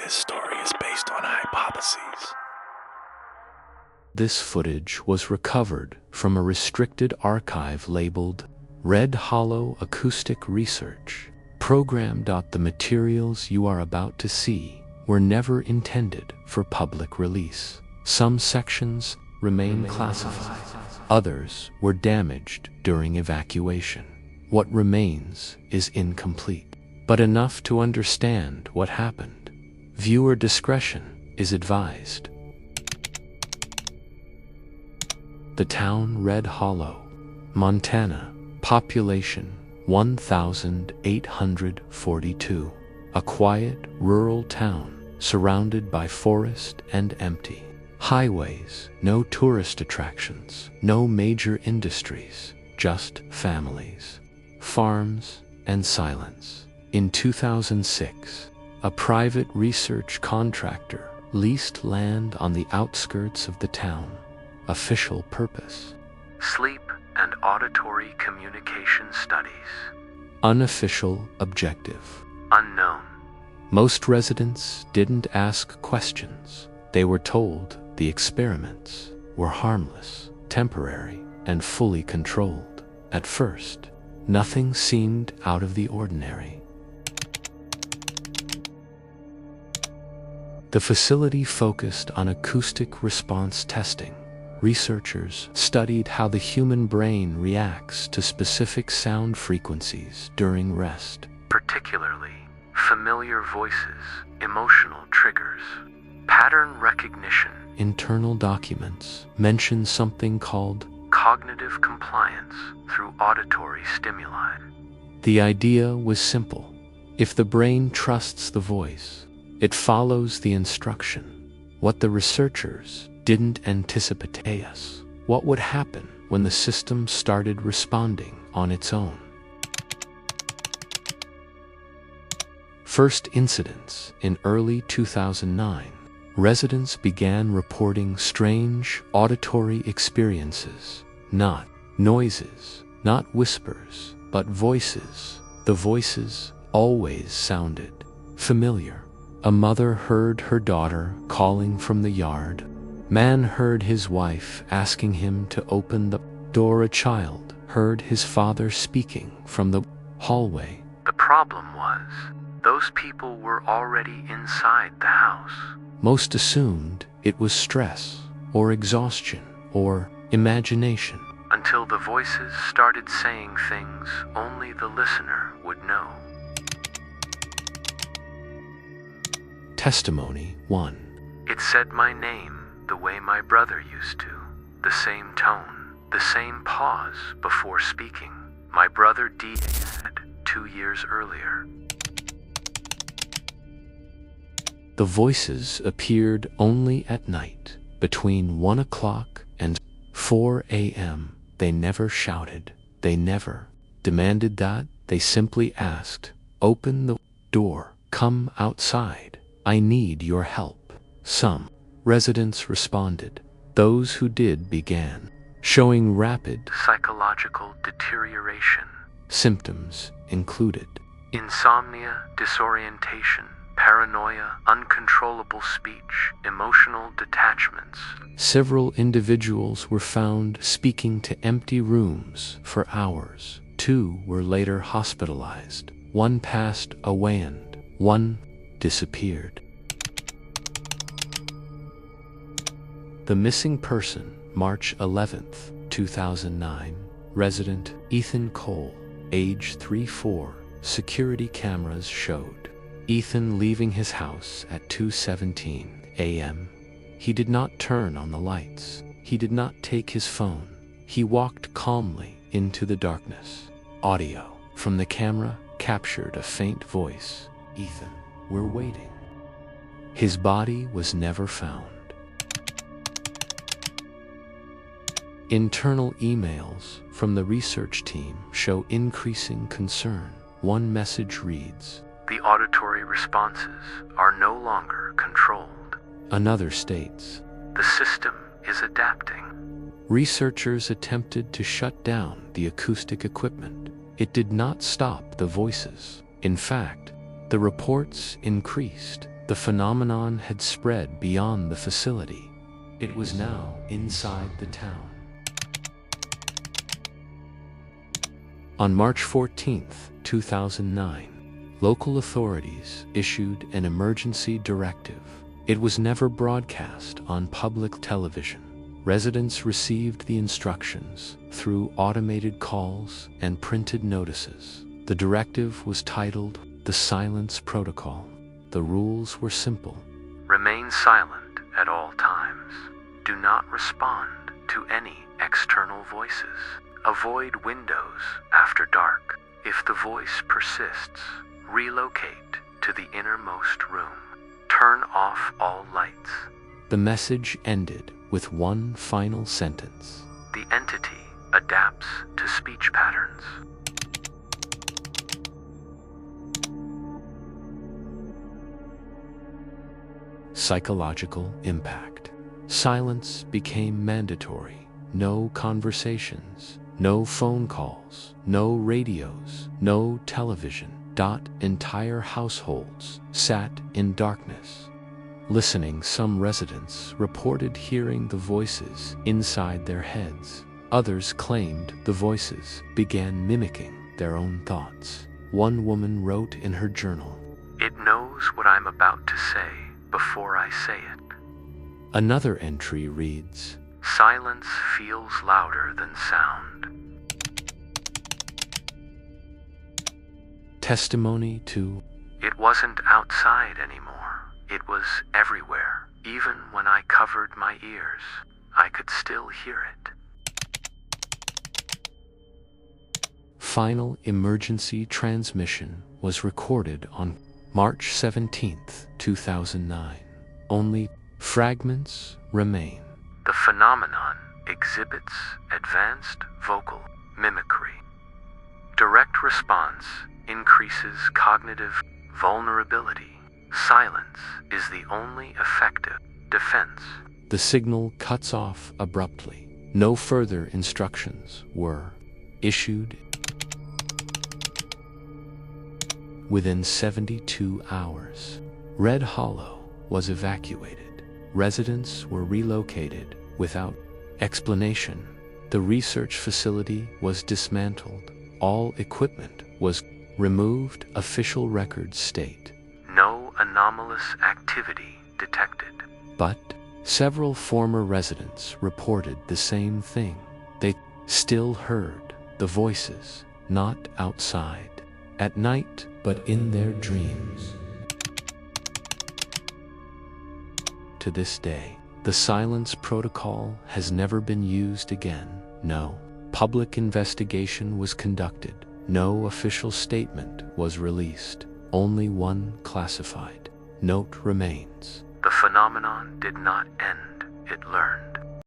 this story is based on hypotheses. This footage was recovered from a restricted archive labeled Red Hollow Acoustic Research Program. The materials you are about to see were never intended for public release. Some sections remain classified. Others were damaged during evacuation. What remains is incomplete, but enough to understand what happened. Viewer discretion is advised. The town Red Hollow, Montana, population 1,842. A quiet, rural town surrounded by forest and empty highways, no tourist attractions, no major industries, just families, farms, and silence. In 2006, a private research contractor leased land on the outskirts of the town. Official purpose: sleep and auditory communication studies. Unofficial objective: unknown. Most residents didn't ask questions. They were told the experiments were harmless, temporary, and fully controlled. At first, nothing seemed out of the ordinary. The facility focused on acoustic response testing. Researchers studied how the human brain reacts to specific sound frequencies during rest, particularly familiar voices, emotional triggers, pattern recognition. Internal documents mention something called cognitive compliance through auditory stimuli. The idea was simple. If the brain trusts the voice, it follows the instruction. What the researchers didn't anticipate was what would happen when the system started responding on its own. First incidents in early 2009. Residents began reporting strange auditory experiences. Not noises, not whispers, but voices. The voices always sounded familiar. A mother heard her daughter calling from the yard. Man heard his wife asking him to open the door. A child heard his father speaking from the hallway. The problem was, those people were already inside the house. Most assumed it was stress, or exhaustion, or imagination, until the voices started saying things only the listener would know. Testimony 1. It said my name the way my brother used to. The same tone, the same pause before speaking. My brother died 2 years earlier. The voices appeared only at night, between 1 o'clock and 4 a.m. They never shouted. They never demanded that. They simply asked, "Open the door. Come outside. I need your help." Some residents responded. Those who did began showing rapid psychological deterioration. Symptoms included insomnia, disorientation, paranoia, uncontrollable speech, emotional detachments. Several individuals were found speaking to empty rooms for hours. 2 were later hospitalized. 1 passed away and 1 disappeared. The missing person, March 11th, 2009, resident Ethan Cole, age 34, security cameras showed Ethan leaving his house at 2:17 a.m. He did not turn on the lights. He did not take his phone. He walked calmly into the darkness. Audio from the camera captured a faint voice. "Ethan, we're waiting." His body was never found. Internal emails from the research team show increasing concern. One message reads, "The auditory responses are no longer controlled." Another states, "The system is adapting." Researchers attempted to shut down the acoustic equipment. It did not stop the voices. In fact, the reports increased. The phenomenon had spread beyond the facility. It was now inside the town. On March 14, 2009, local authorities issued an emergency directive. It was never broadcast on public television. Residents received the instructions through automated calls and printed notices. The directive was titled the Silence Protocol. The rules were simple. Remain silent at all times. Do not respond to any external voices. Avoid windows after dark. If the voice persists, relocate to the innermost room. Turn off all lights. The message ended with one final sentence. The entity adapts to speech patterns. Psychological impact. Silence became mandatory. No conversations, no phone calls, no radios, no television. Entire households sat in darkness. Listening, some residents reported hearing the voices inside their heads. Others claimed the voices began mimicking their own thoughts. One woman wrote in her journal, "It knows what I'm about to say before I say it." Another entry reads, "Silence feels louder than sound." Testimony to, "It wasn't outside anymore. It was everywhere. Even when I covered my ears, I could still hear it." Final emergency transmission was recorded on March 17, 2009. Only fragments remain. The phenomenon exhibits advanced vocal mimicry. Direct response increases cognitive vulnerability. Silence is the only effective defense. The signal cuts off abruptly. No further instructions were issued. Within 72 hours, Red Hollow was evacuated. Residents were relocated without explanation. The research facility was dismantled. All equipment was removed. Official records state, "No anomalous activity detected." But several former residents reported the same thing. They still heard the voices, not outside, at night, but in their dreams. To this day, the Silence Protocol has never been used again. No public investigation was conducted. No official statement was released. Only one classified note remains. The phenomenon did not end, it learned.